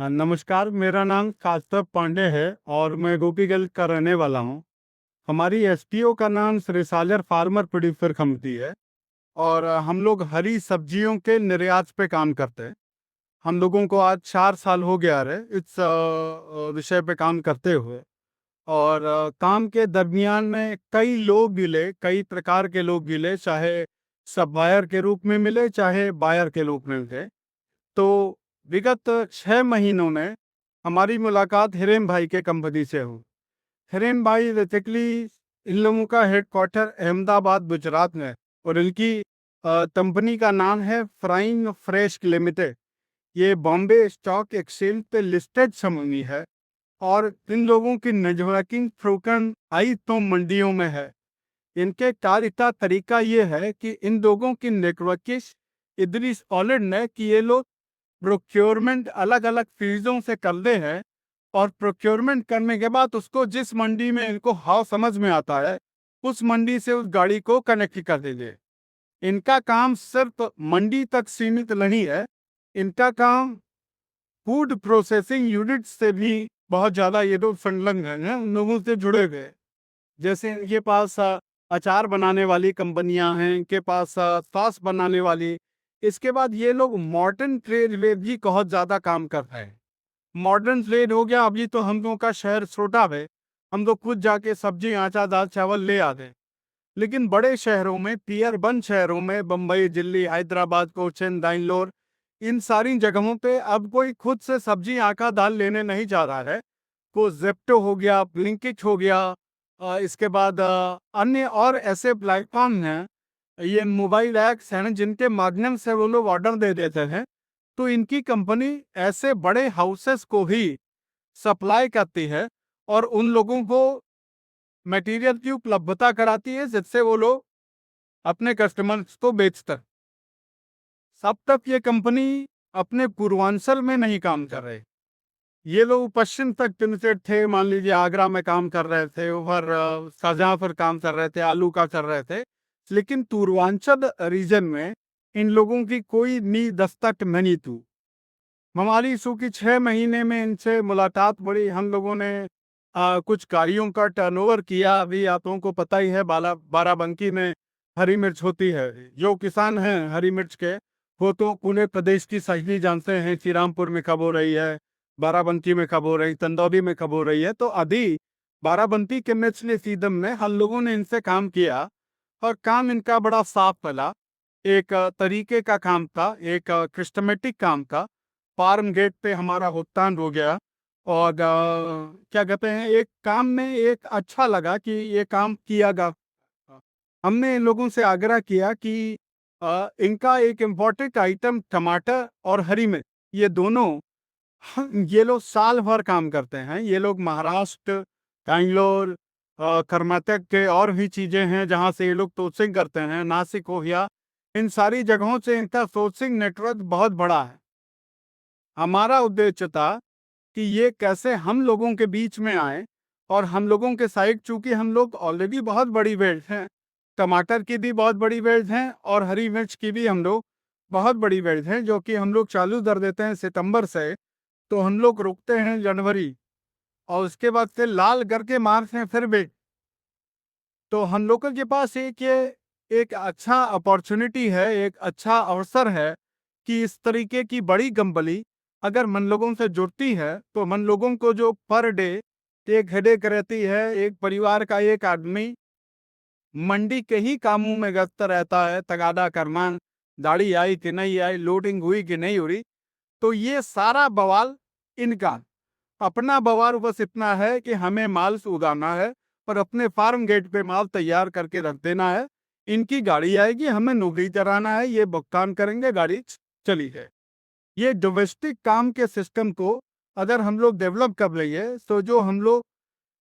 नमस्कार, मेरा नाम कास्तव पांडे है और मैं गोपीगंज का रहने वाला हूँ। हमारी एसपीओ का नाम श्री सागर फार्मर प्रोड्यूसर कंपनी है और हम लोग हरी सब्जियों के निर्यात पे काम करते हैं। हम लोगों को आज 4 साल हो गया है इस विषय पे काम करते हुए। और काम के दरमियान में कई लोग मिले, कई प्रकार के लोग मिले, चाहे सप्लायर के रूप में मिले, चाहे बायर के रूप में मिले। तो विगत 6 महीनों में हमारी मुलाकात हिरेन भाई के कंपनी से हुई। हिरेन भाई बेसिकली इन लोगों का हेडक्वार्टर अहमदाबाद गुजरात में है और इनकी कंपनी का नाम है फ्राइंग फ्रेश लिमिटेड। ये बॉम्बे स्टॉक एक्सचेंज पे लिस्टेड कंपनी है और इन लोगों की नेटवर्किंग फ्रोकन आई तो मंडियों में है। इनके कार्य का तरीका ये है कि इन लोगों की नेटवर्किंग इतनी सॉलिड है कि ये लोग प्रोक्योरमेंट अलग अलग चीजों से करते हैं और प्रोक्योरमेंट करने के बाद उसको जिस मंडी में इनको हाव समझ में आता है उस मंडी से उस गाड़ी को कनेक्ट कर देंगे। इनका काम सिर्फ मंडी तक सीमित नहीं है, इनका काम फूड प्रोसेसिंग यूनिट से भी बहुत ज्यादा ये लोग संलग्न हैं, उन लोगों से जुड़े हुए। जैसे इनके पास अचार बनाने वाली कंपनियां हैं, इनके पास सॉस बनाने वाली। इसके बाद ये लोग मॉडर्न ट्रेड में भी बहुत ज़्यादा काम कर रहे हैं। मॉडर्न ट्रेड हो गया, अभी तो हम लोगों का शहर छोटा है, हम लोग खुद जाके सब्जी आटा दाल चावल ले आते हैं। लेकिन बड़े शहरों में, टियर 1 शहरों में, बम्बई, दिल्ली, हैदराबाद, कोचीन, बैंगलोर, इन सारी जगहों पे अब कोई खुद से सब्जी आटा दाल लेने नहीं जा रहा है। को जेप्टो हो गया, ब्लिंकिट हो गया, इसके बाद अन्य और ऐसे प्लेटफॉर्म हैं, ये मोबाइल ऐप्स हैं जिनके माध्यम से वो लोग ऑर्डर दे देते हैं। तो इनकी कंपनी ऐसे बड़े हाउसेस को ही सप्लाई करती है और उन लोगों को मटेरियल की उपलब्धता कराती है जिससे वो लोग अपने कस्टमर्स को बेचते हैं। सब तक ये कंपनी अपने पूर्वांचल में नहीं काम कर रहे। ये लोग पश्चिम तक लिमिटेड थे, मान लीजिए आगरा में काम कर रहे थे, उधर शाहजहां पर काम कर रहे थे, आलू का कर रहे थे। लेकिन पूर्वांचल रीजन में इन लोगों की कोई नी दस्तक नहीं थी। हमारी इशू की 6 महीने में इनसे मुलाकात बड़ी, हम लोगों ने कुछ गाड़ियों का टर्नओवर किया। अभी आप लोगों को पता ही है, बाराबंकी में हरी मिर्च होती है। जो किसान हैं हरी मिर्च के, वो तो पूरे प्रदेश की सही जानते हैं, श्रीरामपुर में कब हो रही है, बाराबंकी में कब हो रही, चंदौली में कब हो रही है। तो अभी बाराबंकी के मिर्च सीजन में हम लोगों ने इनसे काम किया और काम इनका बड़ा साफ चला। एक तरीके का काम था, एक सिस्टमेटिक काम था। फार्म गेट पे हमारा भुगतान हो गया और क्या कहते हैं, एक काम में एक अच्छा लगा कि ये काम किया गया। हमने इन लोगों से आग्रह किया कि इनका एक इम्पोर्टेंट आइटम टमाटर और हरी मिर्च, ये दोनों ये लोग साल भर काम करते हैं। ये लोग महाराष्ट्र, बैंगलोर, कर्नाटक के और भी चीज़ें हैं जहाँ से ये लोग सोर्सिंग करते हैं, नासिक हो गया, इन सारी जगहों से इनका सोर्सिंग नेटवर्क बहुत बड़ा है। हमारा उद्देश्य था कि ये कैसे हम लोगों के बीच में आए और हम लोगों के साइड, चूंकि हम लोग ऑलरेडी बहुत बड़ी वेल्ड हैं, टमाटर की भी बहुत बड़ी वेल्ड हैं और हरी मिर्च की भी हम लोग बहुत बड़ी वेल्ड हैं, जो कि हम लोग चालू कर देते हैं सितंबर से, तो हम लोग रुकते हैं जनवरी और उसके बाद से लाल करके मार्च में फिर बेच। तो हम लोगों के पास एक अच्छा अपॉर्चुनिटी है, एक अच्छा अवसर है कि इस तरीके की बड़ी कंपनी अगर मन लोगों से जुड़ती है तो मन लोगों को जो पर डे एक हेडेक रहती है, एक परिवार का एक आदमी मंडी के ही कामों में व्यस्त रहता है, तगादा करना, दाढ़ी आई कि नहीं आई, लोडिंग हुई कि नहीं हुई, तो ये सारा बवाल इनका। अपना बवाल बस इतना है कि हमें माल उगाना है और अपने फार्म गेट पे माल तैयार करके रख देना है। इनकी गाड़ी आएगी, हमें नौकरी कराना है, ये भुगतान करेंगे, गाड़ी चली है। ये डोमेस्टिक काम के सिस्टम को अगर हम लोग डेवलप कर लेंगे तो जो हम लोग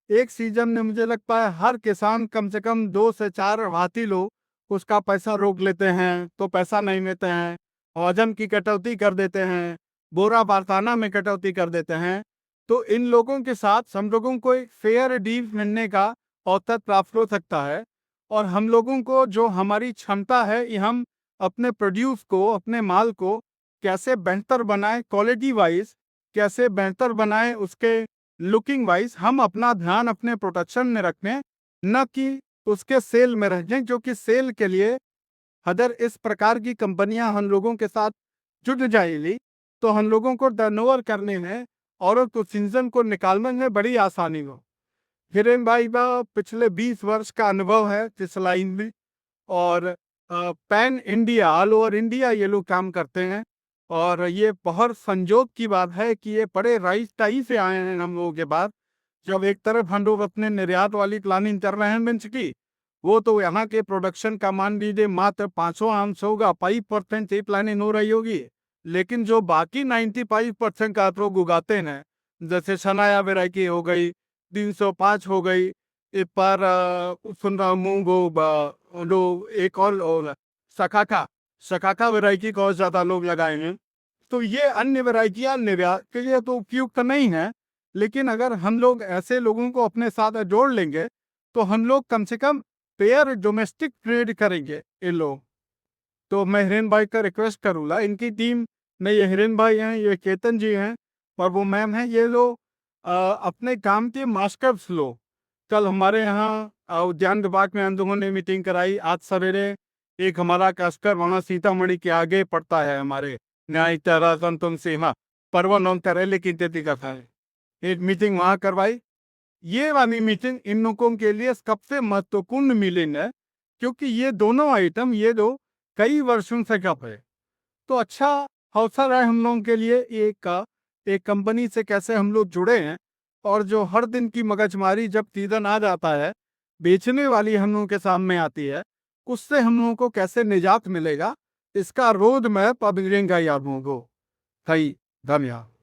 एक सीजन में, मुझे लगता है हर किसान कम से कम 2 से 4 हाथी लोग उसका पैसा रोक लेते हैं, तो पैसा नहीं लेते हैं, वजन की कटौती कर देते हैं, बोरा बारताना में कटौती कर देते हैं। तो इन लोगों के साथ हम लोगों को एक फेयर डील मिलने का अवसर प्राप्त हो सकता है और हम लोगों को जो हमारी क्षमता है कि हम अपने प्रोड्यूस को, अपने माल को कैसे बेहतर बनाएं क्वालिटी वाइज, कैसे बेहतर बनाएं, उसके लुकिंग वाइज हम अपना ध्यान अपने प्रोडक्शन में रखें, न कि उसके सेल में रह जाएं, जो कि सेल के लिए अगर इस प्रकार की कंपनियां हम लोगों के साथ जुट जाएगी तो हम लोगों को टर्नओवर करने में और तो सीजन को निकालने में बड़ी आसानी हो। हिरेन भाई का पिछले 20 वर्ष का अनुभव है इस लाइन में, और pan India, all over India ये लोग काम करते हैं। और ये बहुत संजोग की बात है कि ये बड़े राइटाई से आए हैं हम लोगों के बाद। जब एक तरफ हम लोग अपने निर्यात वाली प्लानिंग कर रहे हैं बेंच की, वो तो यहाँ के प्रोडक्शन का मान लीजिए मात्र 500 होगा, 5% ही प्लानिंग हो रही होगी। लेकिन जो बाकी 95% का आप लोग उगाते हैं, जैसे सनाया वैरायटी हो गई, 305 हो गई, इस पर सुन रहा मूंग लोग एक और सकाका सकाका वैरायटी को ज़्यादा लोग लगाएंगे। तो ये अन्य वैरायटियाँ निर्यात के लिए तो उपयुक्त नहीं है, लेकिन अगर हम लोग ऐसे लोगों को अपने साथ जोड़ लेंगे तो हम लोग कम से कम पेयर डोमेस्टिक ट्रेड करेंगे ये लोग। तो मैं हिरेन भाई का रिक्वेस्ट करूँगा, इनकी टीम में ये हिरेन भाई हैं, ये केतन जी हैं और वो मैम हैं, ये लोग अपने काम के मास्टर्स लोग। कल हमारे यहाँ उद्यान विभाग में हम लोगों ने मीटिंग कराई। आज सवेरे एक हमारा कस्कर वहाँ सीतामढ़ी के आगे पड़ता है हमारे न्याय तारा संतुम सीमा पर्वन और करेले की तिथि कथा है, एक मीटिंग वहाँ करवाई। ये वाली मीटिंग इन लोगों के लिए सबसे महत्वपूर्ण मीटिंग है, क्योंकि ये दोनों आइटम ये दो कई वर्षों से कप है। तो अच्छा अवसर है हम लोगों के लिए एक कंपनी से कैसे हम लोग जुड़े हैं, और जो हर दिन की मगजमारी जब सीजन आ जाता है बेचने वाली हम लोगों के सामने आती है, उससे हम लोगों को कैसे निजात मिलेगा, इसका रोड मैप अब मिलेगा आप लोगों को। सही, धन्यवाद।